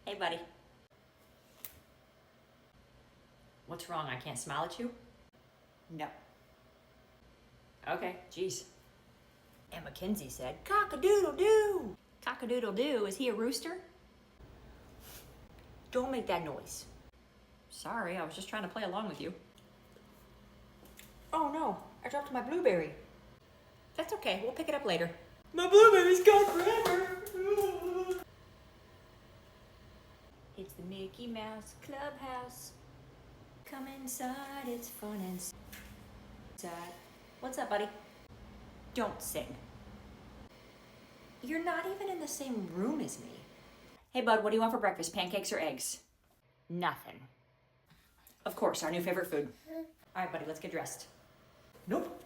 Hey, buddy. What's wrong? I can't smile at you? No. Okay, geez. And Mackenzie said, cock-a-doodle-doo. Cock-a-doodle-doo, is he a rooster? Don't make that noise. Sorry, I was just trying to play along with you. Oh no, I dropped my blueberry. That's okay, we'll pick it up later. My blueberry's gone forever. It's the Mickey Mouse Clubhouse. Come inside, it's fun inside. What's up, buddy? Don't sing. You're not even in the same room as me. Hey, bud, what do you want for breakfast, pancakes or eggs? Nothing. Of course, our new favorite food. All right, buddy, let's get dressed. Nope.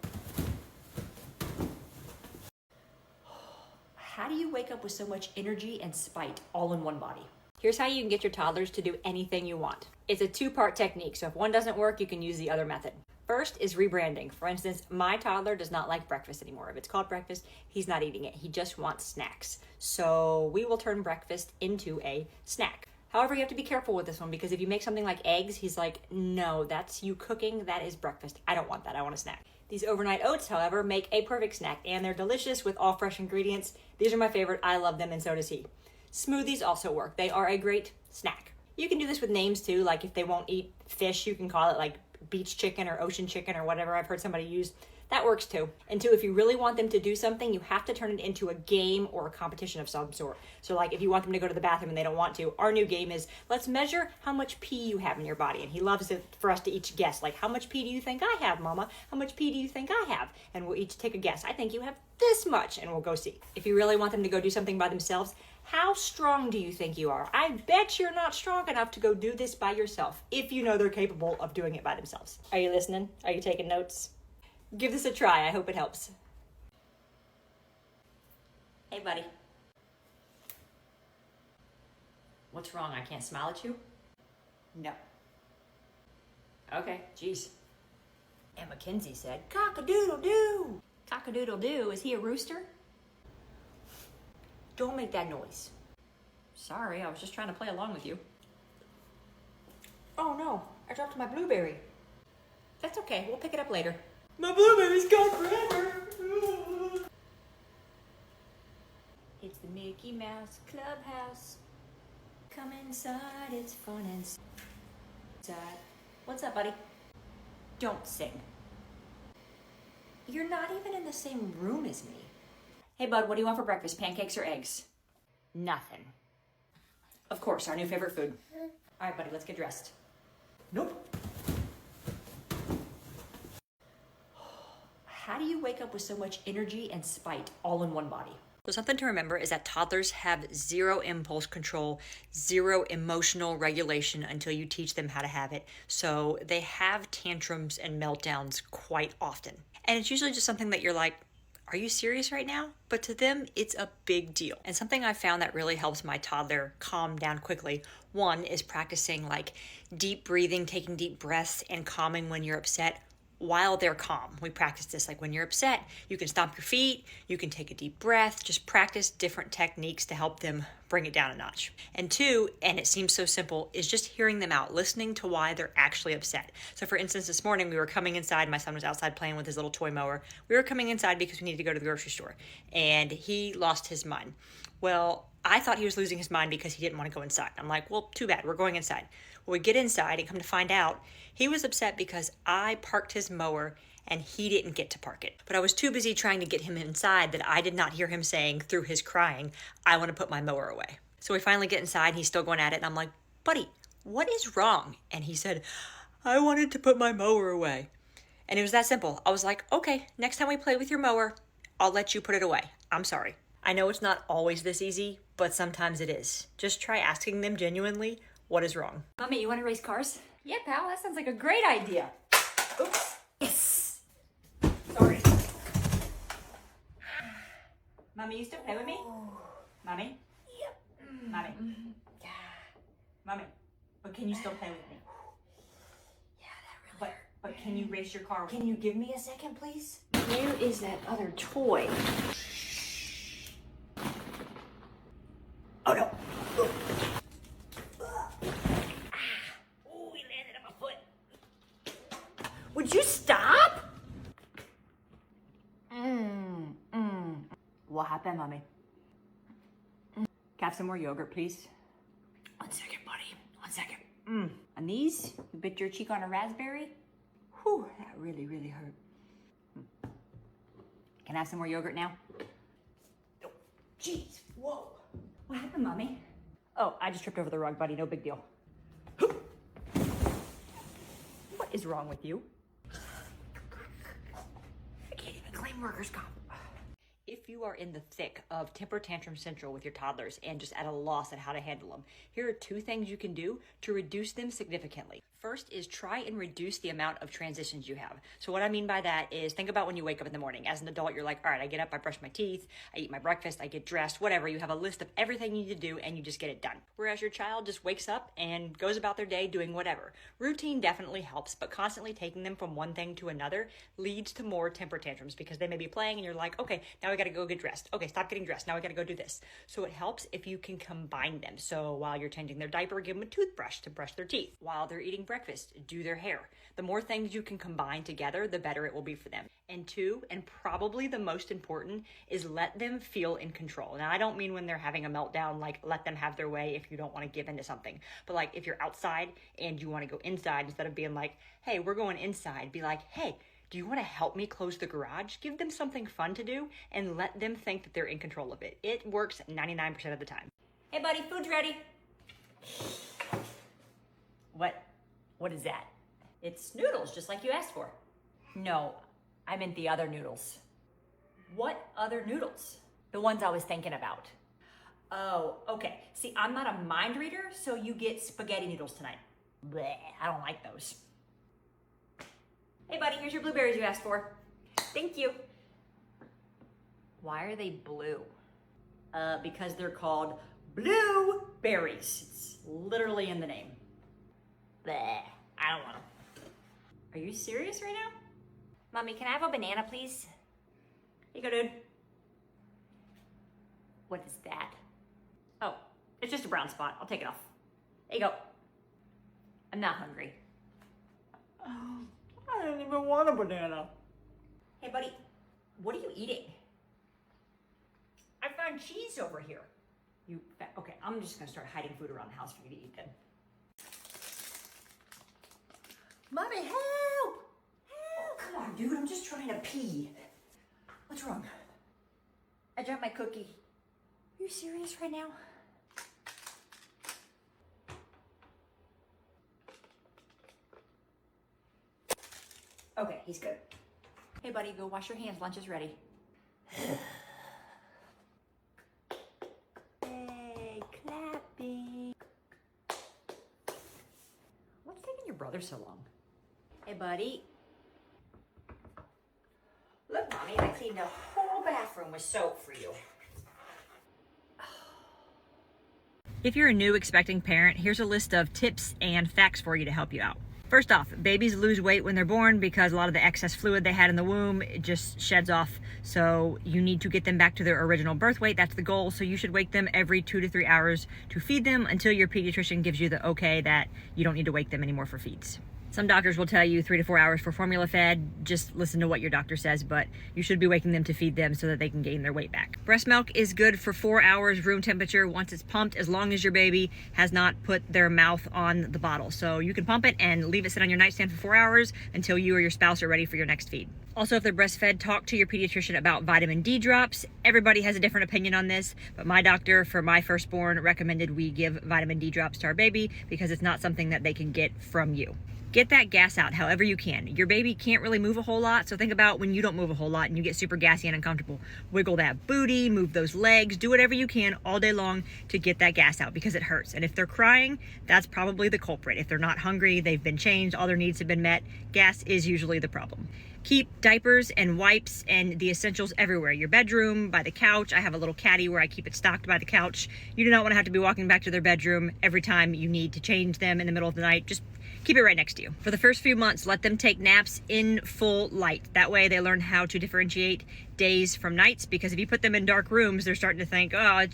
How do you wake up with so much energy and spite all in one body? Here's how you can get your toddlers to do anything you want. It's a two-part technique, so if one doesn't work, you can use the other method. First is rebranding. For instance, my toddler does not like breakfast anymore. If it's called breakfast, he's not eating it. He just wants snacks. So we will turn breakfast into a snack. However, you have to be careful with this one because if you make something like eggs, he's like, no, that's you cooking, that is breakfast. I don't want that, I want a snack. These overnight oats, however, make a perfect snack and they're delicious with all fresh ingredients. These are my favorite, I love them and so does he. Smoothies also work. They are a great snack. You can do this with names too, like if they won't eat fish, you can call it like beach chicken or ocean chicken or whatever I've heard somebody use. That works too. And two, if you really want them to do something, you have to turn it into a game or a competition of some sort. So like if you want them to go to the bathroom and they don't want to, our new game is let's measure how much pee you have in your body. And he loves it for us to each guess, like how much pee do you think I have, Mama? How much pee do you think I have? And we'll each take a guess. I think you have this much and we'll go see. If you really want them to go do something by themselves, how strong do you think you are? I bet you're not strong enough to go do this by yourself if you know they're capable of doing it by themselves. Are you listening? Are you taking notes? Give this a try. I hope it helps. Hey, buddy. What's wrong? I can't smile at you? No. Okay, geez. And Mackenzie said, cock-a-doodle-doo. Cock-a-doodle-doo, is he a rooster? Don't make that noise. Sorry, I was just trying to play along with you. Oh no, I dropped my blueberry. That's okay, we'll pick it up later. My blueberry's gone forever. It's the Mickey Mouse Clubhouse. Come inside, it's fun inside. What's up, buddy? Don't sing. You're not even in the same room as me. Hey, bud, what do you want for breakfast, pancakes or eggs? Nothing. Of course, our new favorite food. All right, buddy, let's get dressed. Nope. How do you wake up with so much energy and spite all in one body? So something to remember is that toddlers have zero impulse control, zero emotional regulation until you teach them how to have it. So they have tantrums and meltdowns quite often. And it's usually just something that you're like, are you serious right now? But to them, it's a big deal. And something I found that really helps my toddler calm down quickly, one is practicing like deep breathing, taking deep breaths and calming when you're upset while they're calm. We practice this like when you're upset, you can stomp your feet, you can take a deep breath, just practice different techniques to help them bring it down a notch. And two, and it seems so simple, is just hearing them out, listening to why they're actually upset. So for instance, this morning we were coming inside, my son was outside playing with his little toy mower. We were coming inside because we needed to go to the grocery store and he lost his mind. Well, I thought he was losing his mind because he didn't want to go inside. I'm like, well, too bad, we're going inside. Well, we get inside and come to find out, he was upset because I parked his mower and he didn't get to park it. But I was too busy trying to get him inside that I did not hear him saying through his crying, I want to put my mower away. So we finally get inside and he's still going at it and I'm like, buddy, what is wrong? And he said, I wanted to put my mower away. And it was that simple. I was like, okay, next time we play with your mower, I'll let you put it away. I'm sorry. I know it's not always this easy, but sometimes it is. Just try asking them genuinely, what is wrong? Mommy, you want to race cars? Yeah, pal, that sounds like a great idea. Oops. Yes. Sorry. Mommy, you still play with me? Mommy? Yep. Mommy? Mommy, but can you still play with me? Yeah, that really But can you race your car? Can you give me a second, please? Where is that other toy? Oh no. Would you stop? What happened, mommy? Can I have some more yogurt, please? 1 second, buddy. 1 second. On these, you bit your cheek on a raspberry. Whew, that really, really hurt. Can I have some more yogurt now? Oh, jeez, whoa. What happened, mommy? Oh, I just tripped over the rug, buddy. No big deal. What is wrong with you? I can't even claim workers' comp. If you are in the thick of temper tantrum central with your toddlers and just at a loss at how to handle them, here are 2 things you can do to reduce them significantly. First is try and reduce the amount of transitions you have. So what I mean by that is think about when you wake up in the morning. As an adult, you're like, all right, I get up, I brush my teeth, I eat my breakfast, I get dressed, whatever. You have a list of everything you need to do and you just get it done. Whereas your child just wakes up and goes about their day doing whatever. Routine definitely helps, but constantly taking them from one thing to another leads to more temper tantrums because they may be playing and you're like, okay, now I gotta go get dressed. Okay, stop getting dressed. Now I gotta go do this. So it helps if you can combine them. So while you're changing their diaper, give them a toothbrush to brush their teeth. While they're eating breakfast, do their hair. The more things you can combine together, the better it will be for them. And 2, and probably the most important, is let them feel in control. Now, I don't mean when they're having a meltdown, like let them have their way if you don't want to give into something. But like if you're outside and you want to go inside, instead of being like, hey, we're going inside, be like, hey, do you want to help me close the garage? Give them something fun to do and let them think that they're in control of it. It works 99% of the time. Hey buddy, food's ready. What is that? It's noodles, just like you asked for. No, I meant the other noodles. What other noodles? The ones I was thinking about. Oh, okay. See, I'm not a mind reader, so you get spaghetti noodles tonight. Bleh, I don't like those. Hey buddy, here's your blueberries you asked for. Thank you. Why are they blue? Because they're called blueberries. It's literally in the name. Bleh, I don't want them. Are you serious right now? Mommy, can I have a banana, please? Here you go, dude. What is that? Oh, it's just a brown spot. I'll take it off. There you go. I'm not hungry. Oh, I didn't even want a banana. Hey, buddy, what are you eating? I found cheese over here. Okay, I'm just gonna start hiding food around the house for you to eat then. Mommy, help! Help! Come on, dude, I'm just trying to pee. What's wrong? I dropped my cookie. Are you serious right now? Okay, he's good. Hey, buddy, go wash your hands. Lunch is ready. Hey, clapping. What's taking your brother so long? Hey, buddy. Look, Mommy, I cleaned the whole bathroom with soap for you. If you're a new expecting parent, here's a list of tips and facts for you to help you out. First off, babies lose weight when they're born because a lot of the excess fluid they had in the womb, it just sheds off. So you need to get them back to their original birth weight. That's the goal. So you should wake them every 2 to 3 hours to feed them until your pediatrician gives you the okay that you don't need to wake them anymore for feeds. Some doctors will tell you 3 to 4 hours for formula fed. Just listen to what your doctor says, but you should be waking them to feed them so that they can gain their weight back. Breast milk is good for 4 hours room temperature once it's pumped, as long as your baby has not put their mouth on the bottle. So you can pump it and leave it sit on your nightstand for 4 hours until you or your spouse are ready for your next feed. Also, if they're breastfed, talk to your pediatrician about vitamin D drops. Everybody has a different opinion on this, but my doctor for my firstborn recommended we give vitamin D drops to our baby because it's not something that they can get from you. Get that gas out however you can. Your baby can't really move a whole lot, so think about when you don't move a whole lot and you get super gassy and uncomfortable. Wiggle that booty, move those legs, do whatever you can all day long to get that gas out because it hurts. And if they're crying, that's probably the culprit. If they're not hungry, they've been changed, all their needs have been met, gas is usually the problem. Keep diapers and wipes and the essentials everywhere. Your bedroom, by the couch. I have a little caddy where I keep it stocked by the couch. You do not want to have to be walking back to their bedroom every time you need to change them in the middle of the night. Just keep it right next to you. For the first few months, let them take naps in full light. That way they learn how to differentiate days from nights, because if you put them in dark rooms, they're starting to think, oh,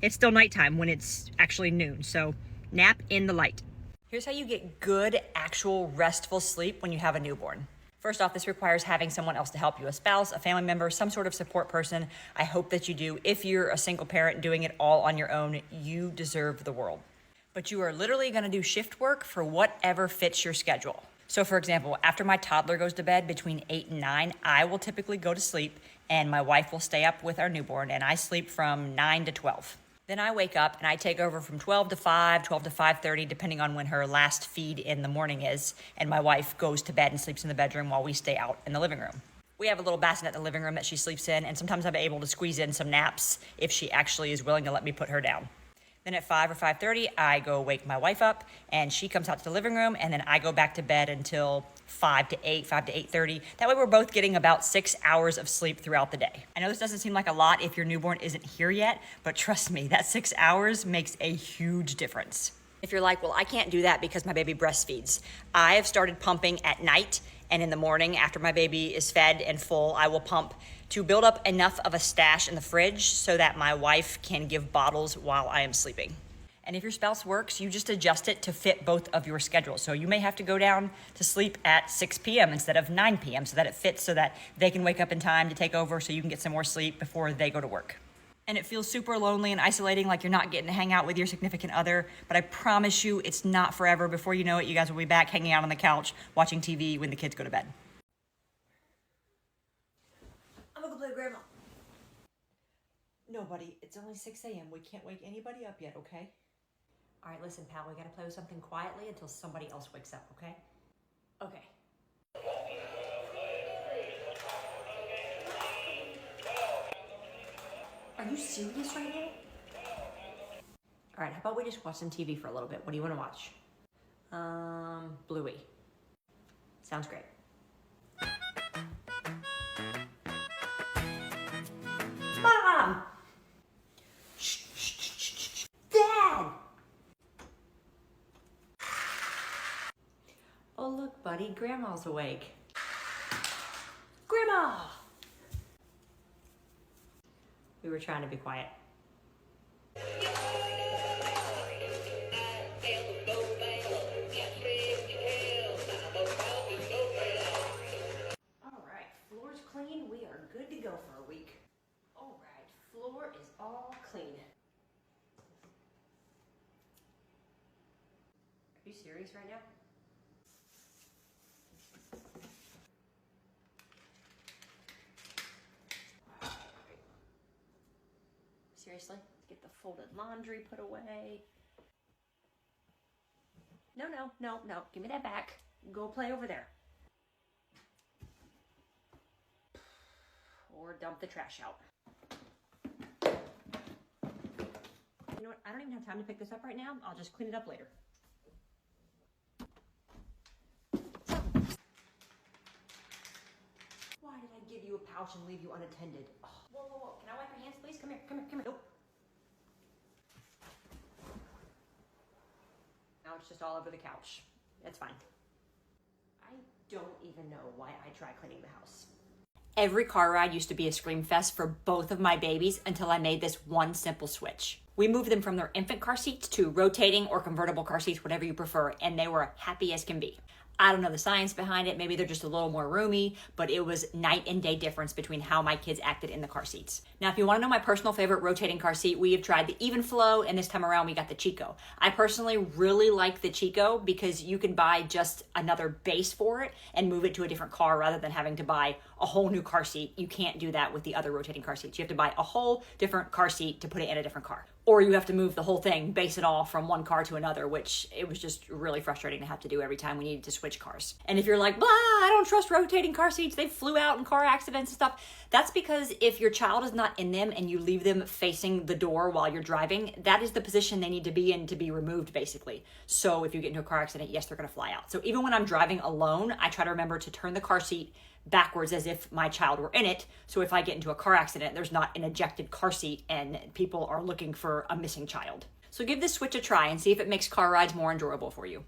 it's still nighttime when it's actually noon. So nap in the light. Here's how you get good, actual, restful sleep when you have a newborn. First off, this requires having someone else to help you, a spouse, a family member, some sort of support person. I hope that you do. If you're a single parent doing it all on your own, you deserve the world. But you are literally gonna do shift work for whatever fits your schedule. So for example, after my toddler goes to bed between 8 and 9, I will typically go to sleep and my wife will stay up with our newborn and I sleep from 9 to 12. Then I wake up and I take over from 12 to 5, 12 to 5:30, depending on when her last feed in the morning is. And my wife goes to bed and sleeps in the bedroom while we stay out in the living room. We have a little bassinet in the living room that she sleeps in, and sometimes I'm able to squeeze in some naps if she actually is willing to let me put her down. Then at 5 or 5:30, I go wake my wife up and she comes out to the living room, and then I go back to bed until 5 to 8, 5 to 8:30. That way we're both getting about 6 hours of sleep throughout the day. I know this doesn't seem like a lot if your newborn isn't here yet, but trust me, that 6 hours makes a huge difference. If you're like, well, I can't do that because my baby breastfeeds. I have started pumping at night, and in the morning after my baby is fed and full, I will pump to build up enough of a stash in the fridge so that my wife can give bottles while I am sleeping. And if your spouse works, you just adjust it to fit both of your schedules. So you may have to go down to sleep at 6 p.m. instead of 9 p.m. so that it fits, so that they can wake up in time to take over so you can get some more sleep before they go to work. And it feels super lonely and isolating, like you're not getting to hang out with your significant other, but I promise you it's not forever. Before you know it, you guys will be back hanging out on the couch watching TV when the kids go to bed. I'm gonna go play with Grandma. No, buddy, it's only 6 a.m. We can't wake anybody up yet, okay? All right, listen, pal, we gotta play with something quietly until somebody else wakes up, okay? Okay. Are you serious right now? All right, how about we just watch some TV for a little bit? What do you want to watch? Bluey. Sounds great. Mom! Shh, shh, shh, shh, shh. Dad! Oh, look, buddy, Grandma's awake. Grandma! We were trying to be quiet. All right, floor's clean. We are good to go for a week. All right, floor is all clean. Are you serious right now? Seriously? Get the folded laundry put away. No, no, no, no. Give me that back. Go play over there. Or dump the trash out. You know what? I don't even have time to pick this up right now. I'll just clean it up later. Why did I give you a pouch and leave you unattended? Oh. Whoa, whoa, whoa. Can I wipe your hands, please? Come here, come here, come here. Nope. Now it's just all over the couch. That's fine. I don't even know why I try cleaning the house. Every car ride used to be a scream fest for both of my babies until I made this one simple switch. We moved them from their infant car seats to rotating or convertible car seats, whatever you prefer, and they were happy as can be. I don't know the science behind it. Maybe they're just a little more roomy, but it was night and day difference between how my kids acted in the car seats. Now, if you want to know my personal favorite rotating car seat, we have tried the Even Flow, and this time around we got the Chico. I personally really like the Chico because you can buy just another base for it and move it to a different car rather than having to buy a whole new car seat. You can't do that with the other rotating car seats. You have to buy a whole different car seat to put it in a different car. Or you have to move the whole thing, base it all from one car to another, which it was just really frustrating to have to do every time we needed to switch cars. And if you're like, blah, I don't trust rotating car seats, they flew out in car accidents and stuff, that's because if your child is not in them and you leave them facing the door while you're driving, that is the position they need to be in to be removed, basically. So if you get into a car accident, yes, they're gonna fly out. So even when I'm driving alone, I try to remember to turn the car seat backwards as if my child were in it. So if I get into a car accident, there's not an ejected car seat and people are looking for a missing child. So give this switch a try and see if it makes car rides more enjoyable for you.